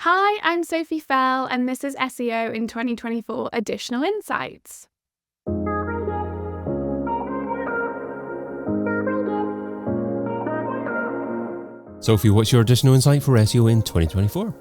Hi, I'm Sophie Fell, and this is SEO in 2024 Additional Insights. Sophie, what's your additional insight for SEO in 2024?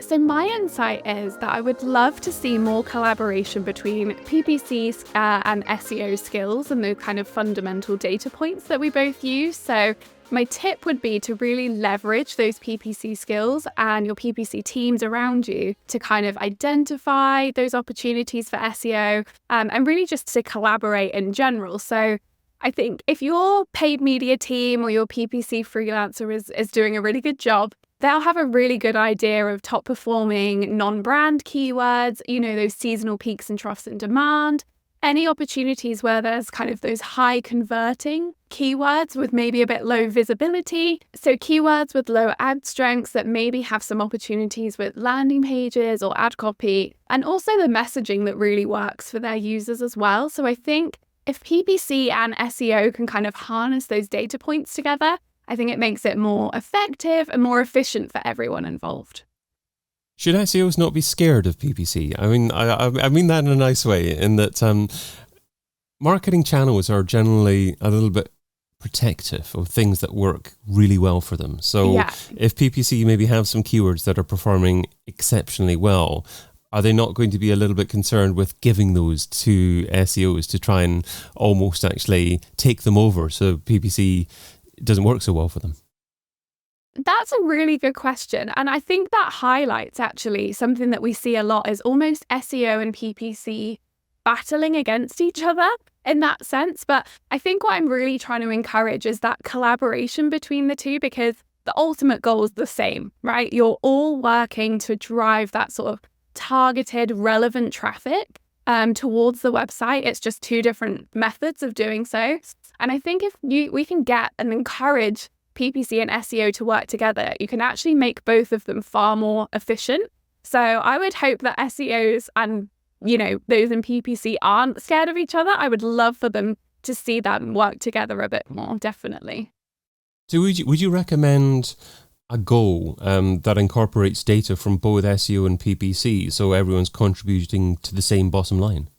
So my insight is that I would love to see more collaboration between PPC and SEO skills and those kind of fundamental data points that we both use. So my tip would be to really leverage those PPC skills and your PPC teams around you to kind of identify those opportunities for SEO and really just to collaborate in general. So I think if your paid media team or your PPC freelancer is doing a really good job, they'll have a really good idea of top performing non-brand keywords, those seasonal peaks and troughs in demand, any opportunities where there's kind of those high converting keywords with maybe a bit low visibility. So keywords with low ad strengths that maybe have some opportunities with landing pages or ad copy, and also the messaging that really works for their users as well. So I think if PPC and SEO can kind of harness those data points together, I think it makes it more effective and more efficient for everyone involved. Should SEOs not be scared of PPC? I mean that in a nice way, in that marketing channels are generally a little bit protective of things that work really well for them. So if PPC maybe have some keywords that are performing exceptionally well, are they not going to be a little bit concerned with giving those to SEOs to try and almost actually take them over so PPC doesn't work so well for them? That's a really good question. And I think that highlights actually something that we see a lot is almost SEO and PPC battling against each other in that sense. But I think what I'm really trying to encourage is that collaboration between the two, because the ultimate goal is the same, right? You're all working to drive that sort of targeted, relevant traffic towards the website. It's just two different methods of doing so. And I think if we can get and encourage PPC and SEO to work together, you can actually make both of them far more efficient. So I would hope that SEOs and, those in PPC aren't scared of each other. I would love for them to see that and work together a bit more, definitely. So would you recommend a goal that incorporates data from both SEO and PPC so everyone's contributing to the same bottom line?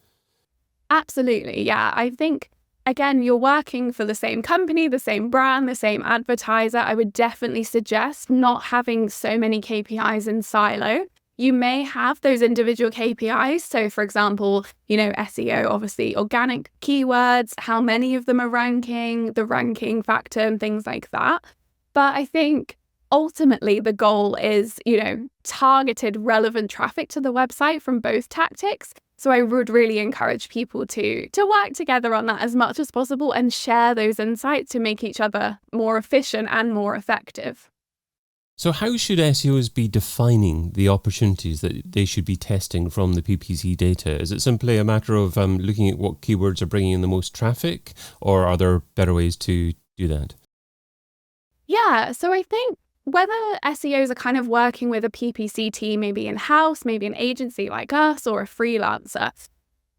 Absolutely, yeah. I think, again, you're working for the same company, the same brand, the same advertiser. I would definitely suggest not having so many KPIs in silo. You may have those individual KPIs. So, for example, SEO, obviously organic keywords, how many of them are ranking, the ranking factor and things like that. But I think ultimately the goal is, targeted relevant traffic to the website from both tactics. So I would really encourage people to work together on that as much as possible and share those insights to make each other more efficient and more effective. So how should SEOs be defining the opportunities that they should be testing from the PPC data? Is it simply a matter of looking at what keywords are bringing in the most traffic, or are there better ways to do that? Yeah, so I think whether SEOs are kind of working with a PPC team, maybe in-house, maybe an agency like us or a freelancer,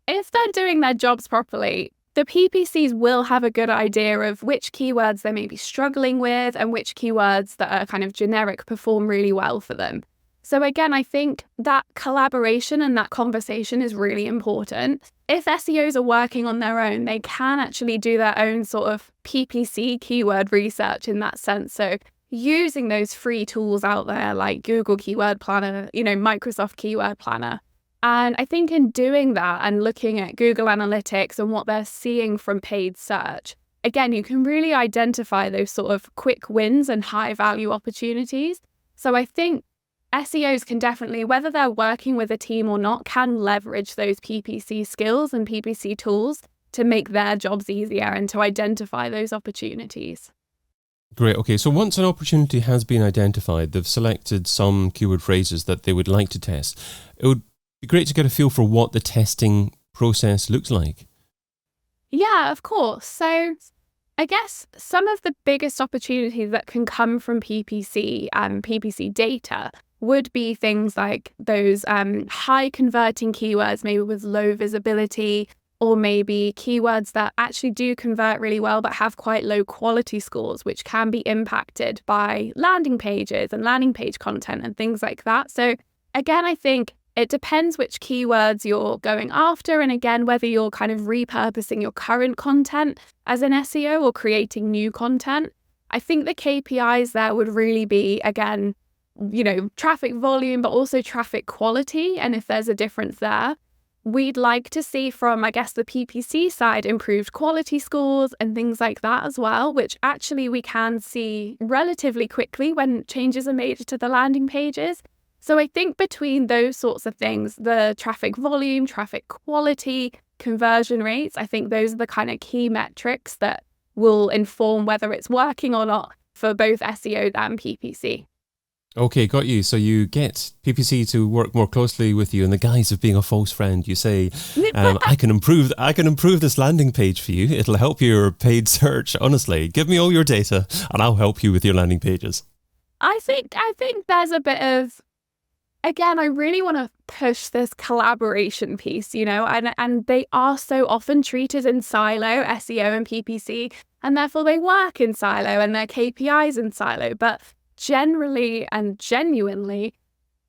if they're doing their jobs properly, the PPCs will have a good idea of which keywords they may be struggling with and which keywords that are kind of generic perform really well for them. So again, I think that collaboration and that conversation is really important. If SEOs are working on their own, they can actually do their own sort of PPC keyword research in that sense. So using those free tools out there like Google Keyword Planner, Microsoft Keyword Planner. And I think in doing that and looking at Google Analytics and what they're seeing from paid search, again, you can really identify those sort of quick wins and high value opportunities. So I think SEOs can definitely, whether they're working with a team or not, can leverage those PPC skills and PPC tools to make their jobs easier and to identify those opportunities. Great. Okay. So once an opportunity has been identified, they've selected some keyword phrases that they would like to test. It would be great to get a feel for what the testing process looks like. Yeah, of course. So I guess some of the biggest opportunities that can come from PPC and PPC data would be things like those high converting keywords, maybe with low visibility, or maybe keywords that actually do convert really well but have quite low quality scores, which can be impacted by landing pages and landing page content and things like that. So again, I think it depends which keywords you're going after, and again, whether you're kind of repurposing your current content as an SEO or creating new content. I think the KPIs there would really be, again, traffic volume, but also traffic quality. And if there's a difference there, we'd like to see from, I guess, the PPC side, improved quality scores and things like that as well, which actually we can see relatively quickly when changes are made to the landing pages. So I think between those sorts of things, the traffic volume, traffic quality, conversion rates, I think those are the kind of key metrics that will inform whether it's working or not for both SEO and PPC. Okay, got you. So you get PPC to work more closely with you in the guise of being a false friend. You say, I can improve this landing page for you. It'll help your paid search. Honestly, give me all your data and I'll help you with your landing pages. I think there's a bit of, again, I really want to push this collaboration piece, and they are so often treated in silo, SEO and PPC, and therefore they work in silo and their KPIs in silo. But generally and genuinely,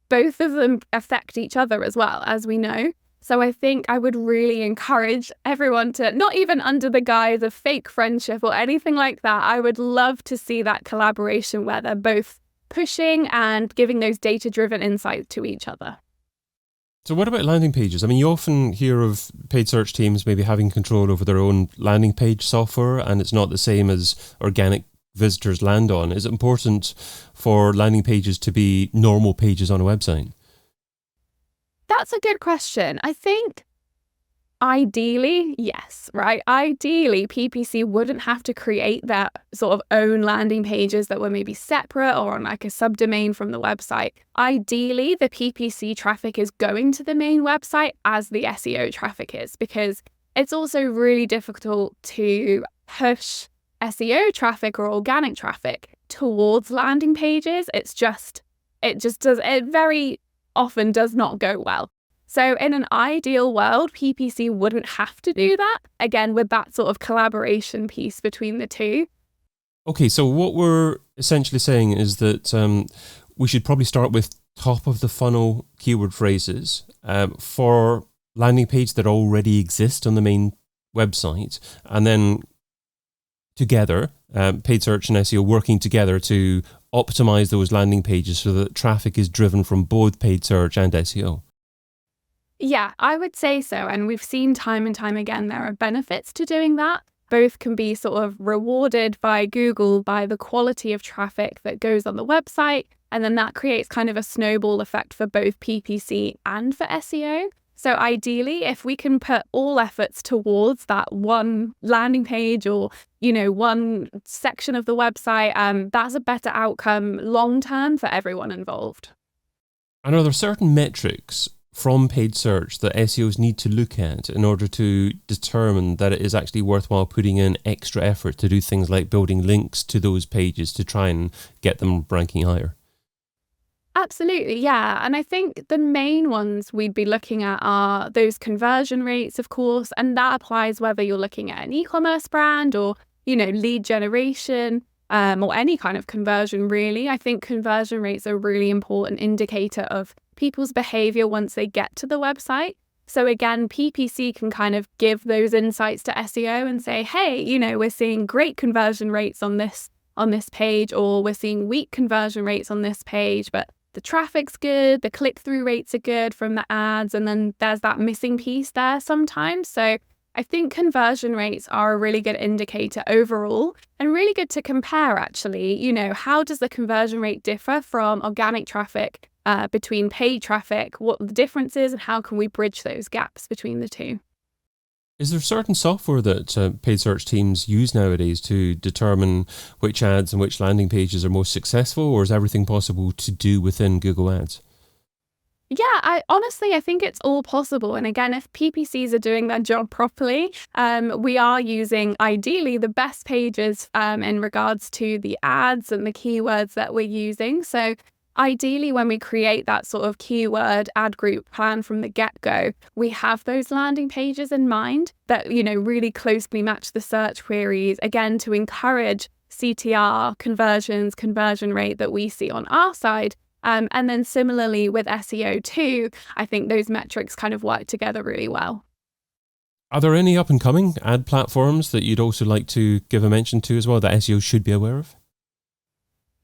both of them affect each other as well, as we know. So I think I would really encourage everyone to, not even under the guise of fake friendship or anything like that, I would love to see that collaboration where they're both pushing and giving those data-driven insights to each other. So what about landing pages? I mean, you often hear of paid search teams maybe having control over their own landing page software, and it's not the same as organic visitors land on. Is it important for landing pages to be normal pages on a website? That's a good question. I think ideally, yes, right? Ideally, PPC wouldn't have to create their sort of own landing pages that were maybe separate or on like a subdomain from the website. Ideally, the PPC traffic is going to the main website as the SEO traffic is, because it's also really difficult to push SEO traffic or organic traffic towards landing pages. It very often does not go well. So in an ideal world, PPC wouldn't have to do that, again, with that sort of collaboration piece between the two. Okay, so what we're essentially saying is that we should probably start with top of the funnel keyword phrases for landing pages that already exist on the main website, and then together, paid search and SEO working together to optimize those landing pages so that traffic is driven from both paid search and SEO. Yeah, I would say so. And we've seen time and time again, there are benefits to doing that. Both can be sort of rewarded by Google by the quality of traffic that goes on the website. And then that creates kind of a snowball effect for both PPC and for SEO. So ideally, if we can put all efforts towards that one landing page or, one section of the website, that's a better outcome long term for everyone involved. And are there certain metrics from paid search that SEOs need to look at in order to determine that it is actually worthwhile putting in extra effort to do things like building links to those pages to try and get them ranking higher? Absolutely, yeah. And I think the main ones we'd be looking at are those conversion rates, of course, and that applies whether you're looking at an e-commerce brand or, lead generation or any kind of conversion, really. I think conversion rates are a really important indicator of people's behavior once they get to the website. So again, PPC can kind of give those insights to SEO and say, hey, we're seeing great conversion rates on this page, or we're seeing weak conversion rates on this page, but the traffic's good, the click-through rates are good from the ads, and then there's that missing piece there sometimes. So I think conversion rates are a really good indicator overall, and really good to compare actually. How does the conversion rate differ from organic traffic between paid traffic, what the difference is, and how can we bridge those gaps between the two? Is there certain software that paid search teams use nowadays to determine which ads and which landing pages are most successful, or is everything possible to do within Google Ads? Yeah, I think it's all possible. And again, if PPCs are doing their job properly, we are using ideally the best pages in regards to the ads and the keywords that we're using. So ideally, when we create that sort of keyword ad group plan from the get-go, we have those landing pages in mind that, you know, really closely match the search queries, again, to encourage CTR, conversions, conversion rate that we see on our side. And then similarly with SEO too, I think those metrics kind of work together really well. Are there any up-and-coming ad platforms that you'd also like to give a mention to as well that SEO should be aware of?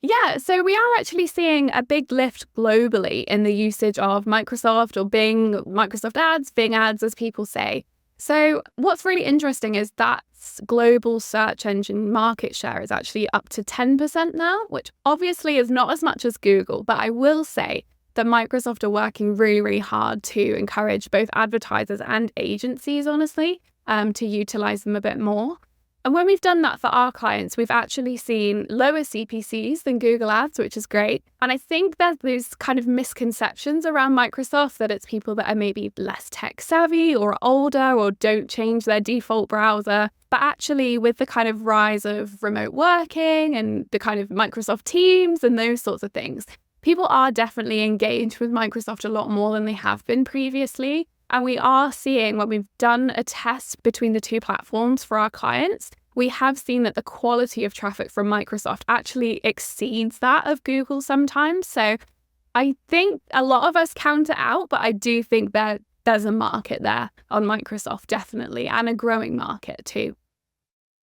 Yeah, so we are actually seeing a big lift globally in the usage of Microsoft or Bing, Microsoft ads, Bing ads, as people say. So what's really interesting is that global search engine market share is actually up to 10% now, which obviously is not as much as Google, but I will say that Microsoft are working really, really hard to encourage both advertisers and agencies, honestly, to utilize them a bit more. And when we've done that for our clients, we've actually seen lower CPCs than Google Ads, which is great. And I think there's these kind of misconceptions around Microsoft that it's people that are maybe less tech savvy or older or don't change their default browser. But actually, with the kind of rise of remote working and the kind of Microsoft Teams and those sorts of things, people are definitely engaged with Microsoft a lot more than they have been previously. And we are seeing, when we've done a test between the two platforms for our clients, we have seen that the quality of traffic from Microsoft actually exceeds that of Google sometimes. So I think a lot of us count it out, but I do think that there's a market there on Microsoft, definitely, and a growing market too.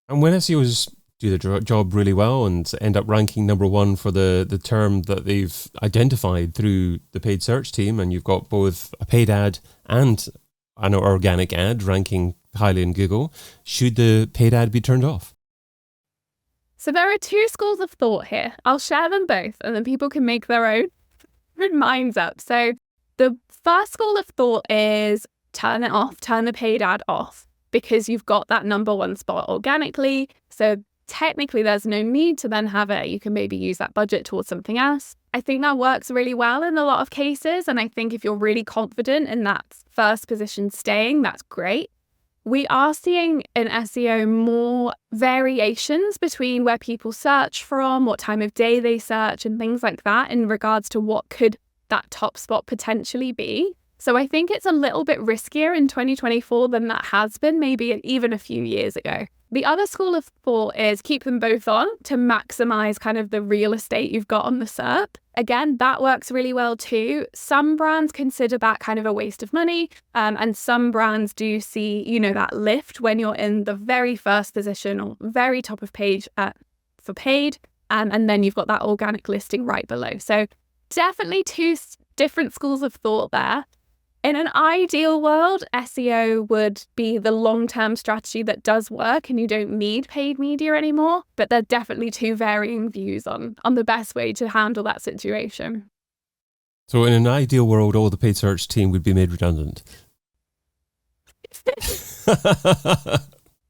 And when SEOs do the job really well and end up ranking number one for the term that they've identified through the paid search team, and you've got both a paid ad and an organic ad ranking highly in Google, should the paid ad be turned off? So there are two schools of thought here. I'll share them both and then people can make their own minds up. So the first school of thought is turn it off, turn the paid ad off, because you've got that number one spot organically. So technically, there's no need to then have it. You can maybe use that budget towards something else. I think that works really well in a lot of cases. And I think if you're really confident in that first position staying, that's great. We are seeing in SEO more variations between where people search from, what time of day they search, and things like that in regards to what could that top spot potentially be. So I think it's a little bit riskier in 2024 than that has been maybe even a few years ago. The other school of thought is keep them both on to maximize kind of the real estate you've got on the SERP. Again, that works really well too. Some brands consider that kind of a waste of money, and some brands do see, you know, that lift when you're in the very first position or very top of page for paid, and then you've got that organic listing right below. So definitely two different schools of thought there. In an ideal world, SEO would be the long-term strategy that does work and you don't need paid media anymore. But there are definitely two varying views on the best way to handle that situation. So in an ideal world, all the paid search team would be made redundant.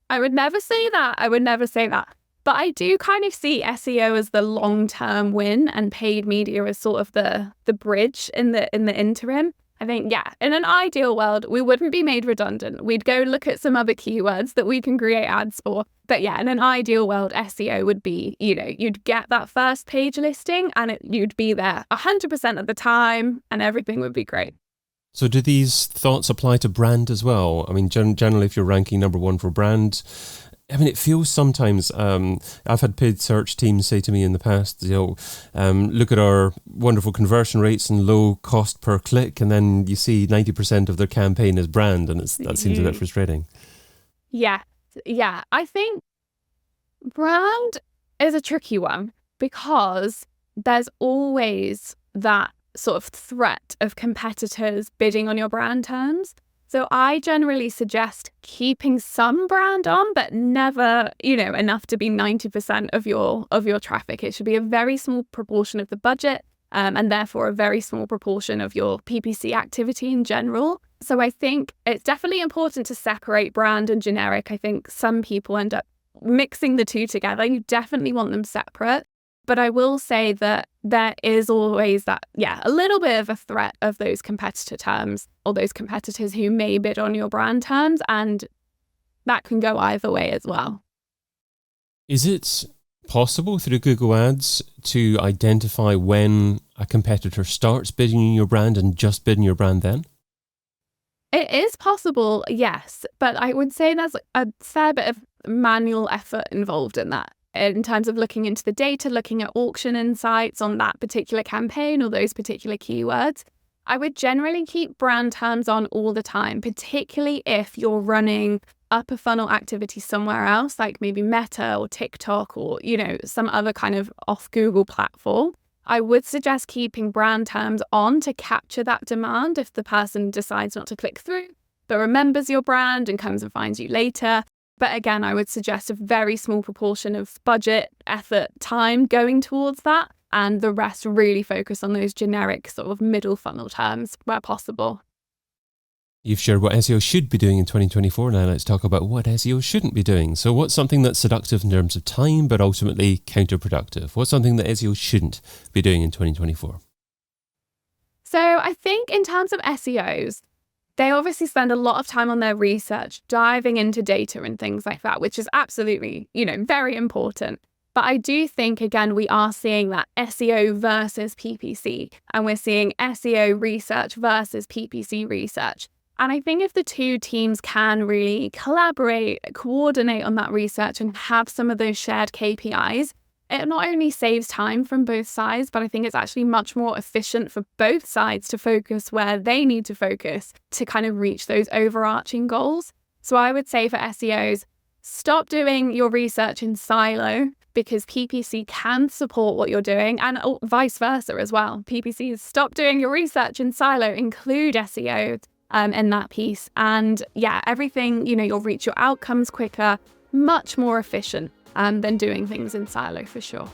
I would never say that. But I do kind of see SEO as the long-term win and paid media as sort of the bridge in the interim. I think, yeah, in an ideal world, we wouldn't be made redundant. We'd go look at some other keywords that we can create ads for. But yeah, in an ideal world, SEO would be, you know, you'd get that first page listing and you'd be there 100% of the time and everything would be great. So do these thoughts apply to brand as well? I mean, generally, if you're ranking number one for brand, I mean, it feels sometimes, I've had paid search teams say to me in the past, you know, look at our wonderful conversion rates and low cost per click, and then you see 90% of their campaign is brand, and that seems a bit frustrating. Yeah. I think brand is a tricky one because there's always that sort of threat of competitors bidding on your brand terms. So I generally suggest keeping some brand on, but never, you know, enough to be 90% of your traffic. It should be a very small proportion of the budget, and therefore a very small proportion of your PPC activity in general. So I think it's definitely important to separate brand and generic. I think some people end up mixing the two together. You definitely want them separate. But I will say that there is always that, a little bit of a threat of those competitor terms or those competitors who may bid on your brand terms, and that can go either way as well. Is it possible through Google Ads to identify when a competitor starts bidding your brand and just bidding your brand then? It is possible, yes, but I would say there's a fair bit of manual effort involved in that, in terms of looking into the data, looking at auction insights on that particular campaign or those particular keywords. I would generally keep brand terms on all the time, particularly if you're running upper funnel activity somewhere else, like maybe Meta or TikTok or, some other kind of off Google platform. I would suggest keeping brand terms on to capture that demand if the person decides not to click through, but remembers your brand and comes and finds you later. But again, I would suggest a very small proportion of budget, effort, time going towards that, and the rest really focus on those generic sort of middle funnel terms where possible. You've shared what SEO should be doing in 2024. Now let's talk about what SEO shouldn't be doing. So what's something that's seductive in terms of time, but ultimately counterproductive? What's something that SEO shouldn't be doing in 2024? So I think in terms of SEOs, they obviously spend a lot of time on their research, diving into data and things like that, which is absolutely, very important. But I do think, again, we are seeing that SEO versus PPC, and we're seeing SEO research versus PPC research. And I think if the two teams can really collaborate, coordinate on that research and have some of those shared KPIs, it not only saves time from both sides, but I think it's actually much more efficient for both sides to focus where they need to focus to kind of reach those overarching goals. So I would say for SEOs, stop doing your research in silo, because PPC can support what you're doing, and vice versa as well. PPCs, stop doing your research in silo, include SEO in that piece. And everything, you'll reach your outcomes quicker, much more efficient than doing things in silo for sure.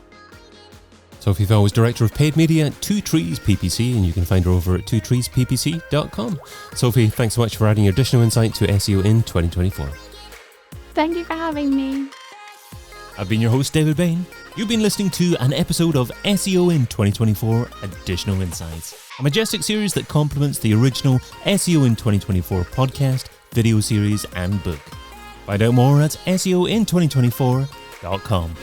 Sophie Fell was Director of Paid Media at Two Trees PPC, and you can find her over at twotreesppc.com. Sophie, thanks so much for adding your additional insight to SEO in 2024. Thank you for having me. I've been your host, David Bain. You've been listening to an episode of SEO in 2024 Additional Insights, a Majestic series that complements the original SEO in 2024 podcast, video series and book. Find out more at SEOin2024.com.